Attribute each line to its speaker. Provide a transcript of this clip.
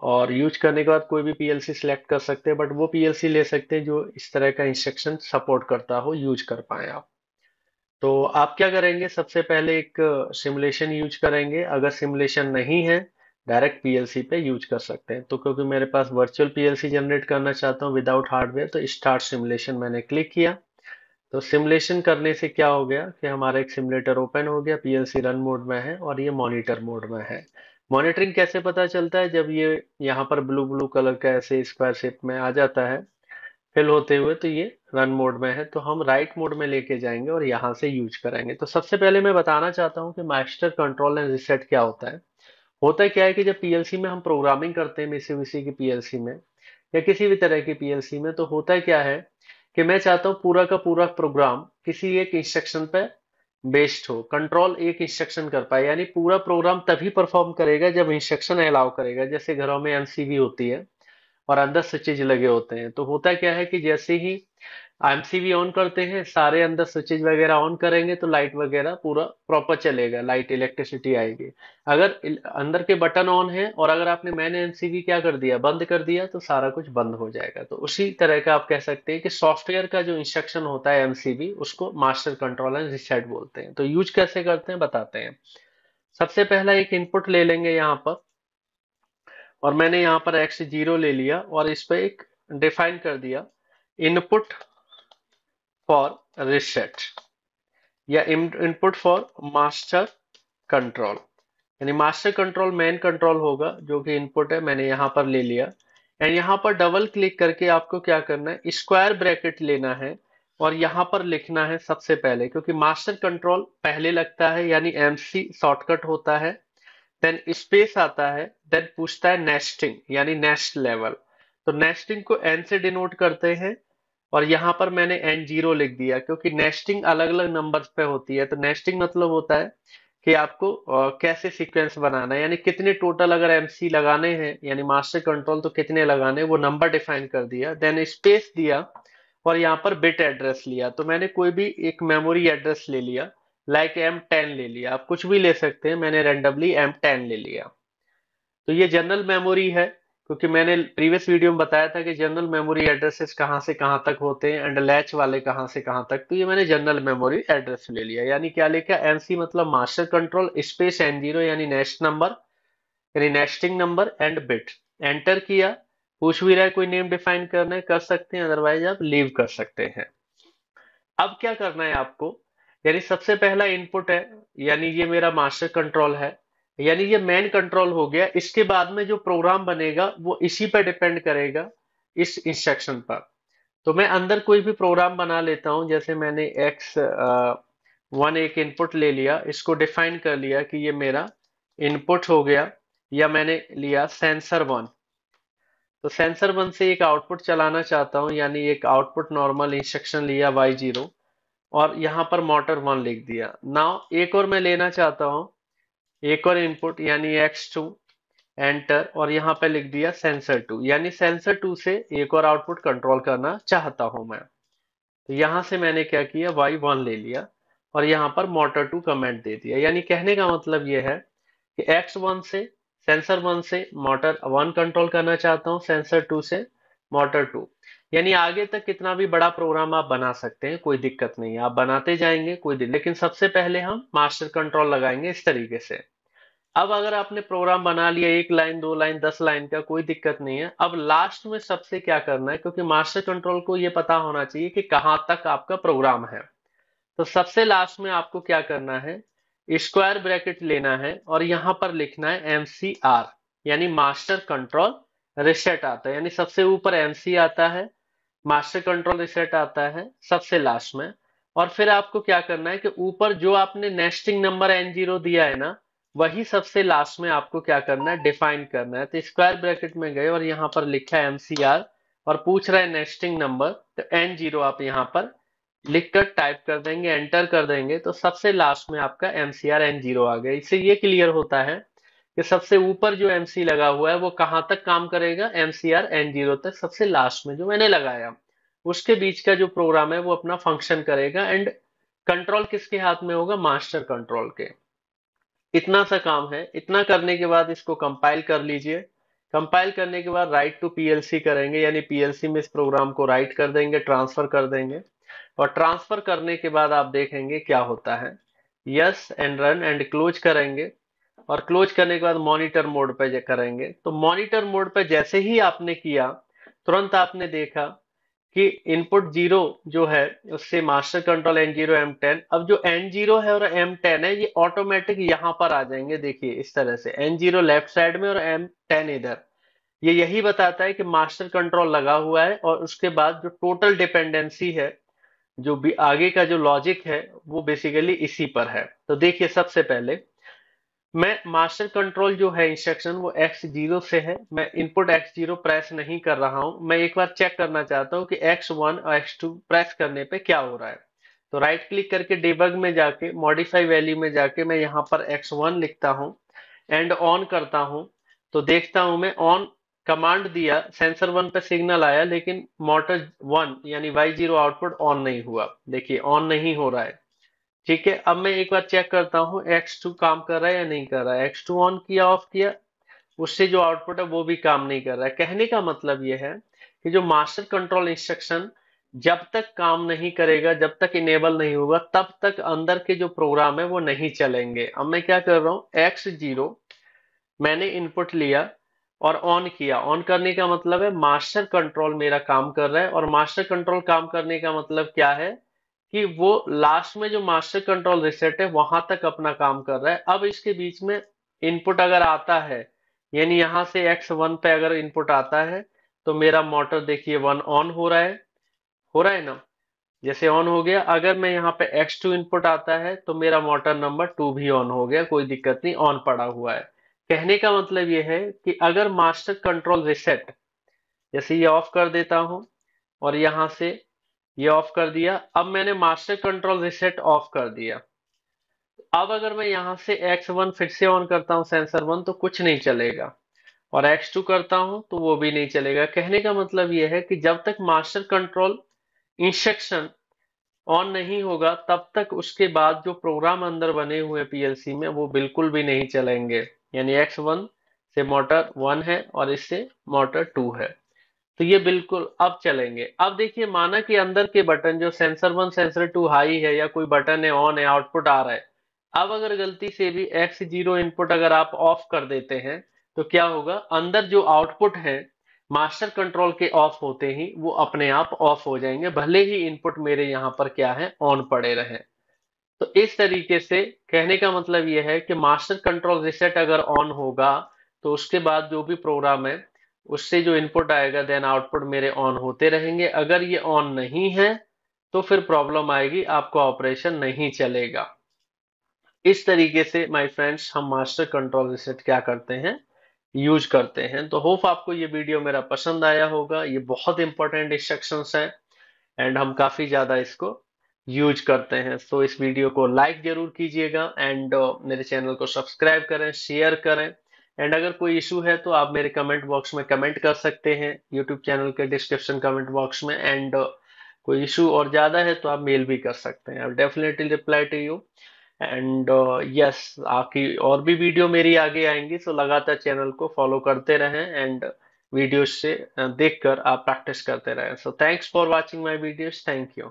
Speaker 1: और यूज करने के बाद कोई भी पीएलसी सिलेक्ट कर सकते हैं, बट वो पीएलसी ले सकते हैं जो इस तरह का इंस्ट्रक्शन सपोर्ट करता हो, यूज कर पाए आप। तो आप क्या करेंगे, सबसे पहले एक सिमुलेशन यूज करेंगे। अगर सिमुलेशन नहीं है, डायरेक्ट पीएलसी पे यूज कर सकते हैं। तो क्योंकि मेरे पास वर्चुअल पीएलसी जनरेट करना चाहता हूँ विदाउट हार्डवेयर, तो स्टार्ट सिमुलेशन मैंने क्लिक किया। तो सिमुलेशन करने से क्या हो गया कि हमारा एक सिमुलेटर ओपन हो गया, पीएलसी रन मोड में है और ये मॉनिटर मोड में है। मॉनिटरिंग कैसे पता चलता है, जब ये यहाँ पर ब्लू ब्लू कलर का ऐसे स्क्वायर शेप में आ जाता है फिल होते हुए, तो ये रन मोड में है। तो हम राइट मोड में लेके जाएंगे और यहाँ से यूज करेंगे। तो सबसे पहले मैं बताना चाहता हूँ कि मास्टर कंट्रोल एंड रीसेट क्या होता है। होता क्या है कि जब पीएलसी में हम प्रोग्रामिंग करते हैं, मित्सुबिशी की पीएलसी में या किसी भी तरह की पीएलसी में, तो होता क्या है कि मैं चाहता हूँ पूरा का पूरा प्रोग्राम किसी एक इंस्ट्रक्शन पे बेस्ड हो, कंट्रोल एक इंस्ट्रक्शन कर पाए। यानी पूरा प्रोग्राम तभी परफॉर्म करेगा जब इंस्ट्रक्शन अलाउ करेगा। जैसे घरों में एमसीबी होती है और अंदर स्विचेज लगे होते हैं, तो होता क्या है कि जैसे ही एमसीबी ऑन करते हैं, सारे अंदर स्विचेज वगैरह ऑन करेंगे तो लाइट वगैरह पूरा प्रॉपर चलेगा, लाइट इलेक्ट्रिसिटी आएगी। अगर अंदर के बटन ऑन है और अगर आपने मैंने एमसीबी क्या कर दिया, बंद कर दिया, तो सारा कुछ बंद हो जाएगा। तो उसी तरह का आप कह सकते हैं कि सॉफ्टवेयर का जो इंस्ट्रक्शन होता है एमसीबी, उसको मास्टर कंट्रोल एंड रीसेट बोलते हैं। तो यूज कैसे करते हैं बताते हैं। सबसे पहला एक इनपुट ले लेंगे यहाँ पर, और मैंने यहाँ पर एक्स जीरो ले लिया और इस पे एक डिफाइन कर दिया, इनपुट फॉर रीसेट या इनपुट फॉर मास्टर कंट्रोल। यानी मास्टर कंट्रोल मेन कंट्रोल होगा जो कि इनपुट है, मैंने यहाँ पर ले लिया। एंड यहाँ पर डबल क्लिक करके आपको क्या करना है, स्क्वायर ब्रैकेट लेना है और यहाँ पर लिखना है सबसे पहले, क्योंकि मास्टर कंट्रोल पहले लगता है यानी एमसी शॉर्टकट होता है, देन स्पेस आता है, देन पूछता है नेस्टिंग यानी नेक्स्ट लेवल। तो नेस्टिंग को एन से डिनोट करते हैं और यहाँ पर मैंने एन जीरो लिख दिया, क्योंकि नेस्टिंग अलग अलग नंबर्स पे होती है। तो नेस्टिंग मतलब होता है कि आपको कैसे सीक्वेंस बनाना है, यानी कितने टोटल अगर एमसी लगाने हैं, यानी मास्टर कंट्रोल तो कितने लगाने, वो नंबर डिफाइन कर दिया, देन स्पेस दिया और यहाँ पर बिट एड्रेस लिया। तो मैंने कोई भी एक मेमोरी एड्रेस ले लिया, लाइक M10 ले लिया, आप कुछ भी ले सकते हैं, मैंने रेंडमली M10 ले लिया। तो ये जनरल मेमोरी है, क्योंकि मैंने प्रीवियस वीडियो में बताया था कि जनरल मेमोरी एड्रेसेस कहाँ से कहाँ तक होते हैं एंड लैच वाले कहाँ से कहाँ तक। तो ये मैंने जनरल मेमोरी एड्रेस ले लिया। यानी क्या लिखा, एमसी मतलब master control space N zero यानी नेक्स्ट नंबर, यानी next int number and bit. Enter किया। पूछ भी रहा है कोई नेम डिफाइन करना है, कर सकते हैं, अदरवाइज आप लीव कर सकते हैं। अब क्या करना है आपको, यानी सबसे पहला इनपुट है, यानी ये मेरा मास्टर कंट्रोल है, यानी ये मेन कंट्रोल हो गया। इसके बाद में जो प्रोग्राम बनेगा वो इसी पर डिपेंड करेगा, इस इंस्ट्रक्शन पर। तो मैं अंदर कोई भी प्रोग्राम बना लेता हूं, जैसे मैंने एक्स वन एक इनपुट ले लिया, इसको डिफाइन कर लिया कि ये मेरा इनपुट हो गया, या मैंने लिया सेंसर वन। तो सेंसर वन से एक आउटपुट चलाना चाहता हूँ, यानी एक आउटपुट नॉर्मल इंस्ट्रक्शन लिया वाई जीरो और यहाँ पर मोटर वन लिख दिया। नाउ एक और मैं लेना चाहता हूँ, एक और इनपुट यानी X2, एंटर, और यहाँ पे लिख दिया सेंसर टू, यानी सेंसर टू से एक और आउटपुट कंट्रोल करना चाहता हूँ मैं। तो यहाँ से मैंने क्या किया, Y1 ले लिया और यहाँ पर मोटर टू कमेंट दे दिया। यानी कहने का मतलब ये है कि X1 से, सेंसर वन से मोटर वन कंट्रोल करना चाहता हूँ, सेंसर टू से मोटर टू। यानी आगे तक कितना भी बड़ा प्रोग्राम आप बना सकते हैं, कोई दिक्कत नहीं है, आप बनाते जाएंगे कोई दिक्कत, लेकिन सबसे पहले हम मास्टर कंट्रोल लगाएंगे इस तरीके से। अब अगर आपने प्रोग्राम बना लिया, एक लाइन दो लाइन 10 लाइन का, कोई दिक्कत नहीं है। अब लास्ट में सबसे क्या करना है, क्योंकि मास्टर कंट्रोल को ये पता होना चाहिए कि कहाँ तक आपका प्रोग्राम है। तो सबसे लास्ट में आपको क्या करना है, स्क्वायर ब्रैकेट लेना है और यहां पर लिखना है MCR, यानी मास्टर कंट्रोल रिसेट आता है। यानी सबसे ऊपर MC आता है, मास्टर कंट्रोल रिसेट आता है सबसे लास्ट में। और फिर आपको क्या करना है कि ऊपर जो आपने नेस्टिंग नंबर N0 दिया है ना, वही सबसे लास्ट में आपको क्या करना है, डिफाइन करना है। तो स्क्वायर ब्रैकेट में गए और यहाँ पर लिखा है MCR और पूछ रहा है नेस्टिंग नंबर, तो N0 आप यहाँ पर लिखकर टाइप कर देंगे, एंटर कर देंगे, तो सबसे लास्ट में आपका MCR N0 आ गया। इससे ये क्लियर होता है कि सबसे ऊपर जो MC लगा हुआ है वो कहाँ तक काम करेगा, MCR N0 तक, सबसे लास्ट में जो मैंने लगाया उसके बीच का जो प्रोग्राम है वो अपना फंक्शन करेगा। एंड कंट्रोल किसके हाथ में होगा, मास्टर कंट्रोल के। इतना सा काम है। इतना करने के बाद इसको कंपाइल कर लीजिए। कंपाइल करने के बाद राइट टू पीएलसी करेंगे, यानी पीएलसी में इस प्रोग्राम को राइट कर देंगे, ट्रांसफर कर देंगे। और ट्रांसफर करने के बाद आप देखेंगे क्या होता है। Yes and run and close करेंगे। और क्लोज करने के बाद मॉनिटर मोड पे करेंगे। तो मॉनिटर मोड पे जैसे ही आपने किया, तुरंत आपने देखा कि इनपुट जीरो जो है उससे मास्टर कंट्रोल N0 M10, अब जो N0 है और M10 है ये ऑटोमेटिक यहाँ पर आ जाएंगे। देखिए इस तरह से N0 लेफ्ट साइड में और M10 इधर। ये यही बताता है कि मास्टर कंट्रोल लगा हुआ है, और उसके बाद जो टोटल डिपेंडेंसी है, जो भी आगे का जो लॉजिक है, वो बेसिकली इसी पर है। तो देखिए सबसे पहले मैं मास्टर कंट्रोल जो है इंस्ट्रक्शन वो X0 से है। मैं इनपुट X0 प्रेस नहीं कर रहा हूं, मैं एक बार चेक करना चाहता हूं कि X1 और X2 प्रेस करने पे क्या हो रहा है। तो राइट क्लिक करके डिबग में जाके मॉडिफाई वैल्यू में जाके मैं यहाँ पर X1 लिखता हूँ एंड ऑन करता हूँ। तो देखता हूं मैं ऑन कमांड दिया, सेंसर 1 पे सिग्नल आया, लेकिन मोटर 1 यानी Y0 आउटपुट ऑन नहीं हुआ। देखिए ऑन नहीं हो रहा है। ठीक है, अब मैं एक बार चेक करता हूँ X2 काम कर रहा है या नहीं कर रहा है। X2 ऑन किया ऑफ किया, उससे जो आउटपुट है वो भी काम नहीं कर रहा है। कहने का मतलब ये है कि जो मास्टर कंट्रोल इंस्ट्रक्शन जब तक काम नहीं करेगा, जब तक इनेबल नहीं होगा, तब तक अंदर के जो प्रोग्राम है वो नहीं चलेंगे। अब मैं क्या कर रहा हूँ, X0 मैंने इनपुट लिया और ऑन किया। ऑन करने का मतलब है मास्टर कंट्रोल मेरा काम कर रहा है, और मास्टर कंट्रोल काम करने का मतलब क्या है कि वो लास्ट में जो मास्टर कंट्रोल रिसेट है वहां तक अपना काम कर रहा है। अब इसके बीच में इनपुट अगर आता है, यानी यहां से X1 पे अगर इनपुट आता है, तो मेरा मोटर देखिए 1 ऑन हो रहा है। हो रहा है ना, जैसे ऑन हो गया। अगर मैं यहाँ पे X2 इनपुट आता है तो मेरा मोटर नंबर 2 भी ऑन हो गया, कोई दिक्कत नहीं, ऑन पड़ा हुआ है। कहने का मतलब ये है कि अगर मास्टर कंट्रोल रिसेट, जैसे ये ऑफ कर देता हूं और यहां से ये ऑफ कर दिया, अब मैंने मास्टर कंट्रोल रिसेट ऑफ कर दिया। अब अगर मैं यहां से X1 फिर से ऑन करता हूं सेंसर 1, तो कुछ नहीं चलेगा, और X2 करता हूं तो वो भी नहीं चलेगा। कहने का मतलब ये है कि जब तक मास्टर कंट्रोल इंस्ट्रक्शन ऑन नहीं होगा, तब तक उसके बाद जो प्रोग्राम अंदर बने हुए पीएलसी में वो बिल्कुल भी नहीं चलेंगे। यानी X1 से मोटर 1 है और इससे मोटर 2 है, तो ये बिल्कुल अब चलेंगे। अब देखिए माना कि अंदर के बटन जो सेंसर 1 सेंसर 2 हाई है, या कोई बटन है ऑन है, आउटपुट आ रहा है। अब अगर गलती से भी X0 इनपुट अगर आप ऑफ कर देते हैं, तो क्या होगा, अंदर जो आउटपुट है मास्टर कंट्रोल के ऑफ होते ही वो अपने आप ऑफ हो जाएंगे, भले ही इनपुट मेरे यहाँ पर क्या है, ऑन पड़े रहे। तो इस तरीके से कहने का मतलब यह है कि मास्टर कंट्रोल रिसेट अगर ऑन होगा, तो उसके बाद जो भी प्रोग्राम है उससे जो इनपुट आएगा देन आउटपुट मेरे ऑन होते रहेंगे। अगर ये ऑन नहीं है तो फिर प्रॉब्लम आएगी, आपका ऑपरेशन नहीं चलेगा। इस तरीके से माय फ्रेंड्स हम मास्टर कंट्रोल रिसेट क्या करते हैं, यूज करते हैं। तो होप आपको ये वीडियो मेरा पसंद आया होगा। ये बहुत इंपॉर्टेंट इंस्ट्रक्शंस हैं एंड हम काफी ज्यादा इसको यूज करते हैं। सो इस वीडियो को लाइक जरूर कीजिएगा एंड मेरे चैनल को सब्सक्राइब करें, शेयर करें। एंड अगर कोई इशू है तो आप मेरे कमेंट बॉक्स में कमेंट कर सकते हैं, यूट्यूब चैनल के डिस्क्रिप्शन कमेंट बॉक्स में। एंड कोई इशू और ज्यादा है तो आप मेल भी कर सकते हैं, I definitely reply to you. And yes, आपकी और भी वीडियो मेरी आगे आएंगी, सो लगातार चैनल को फॉलो करते रहें एंड वीडियोस से देखकर आप प्रैक्टिस करते रहें। So thanks for watching my videos, thank you.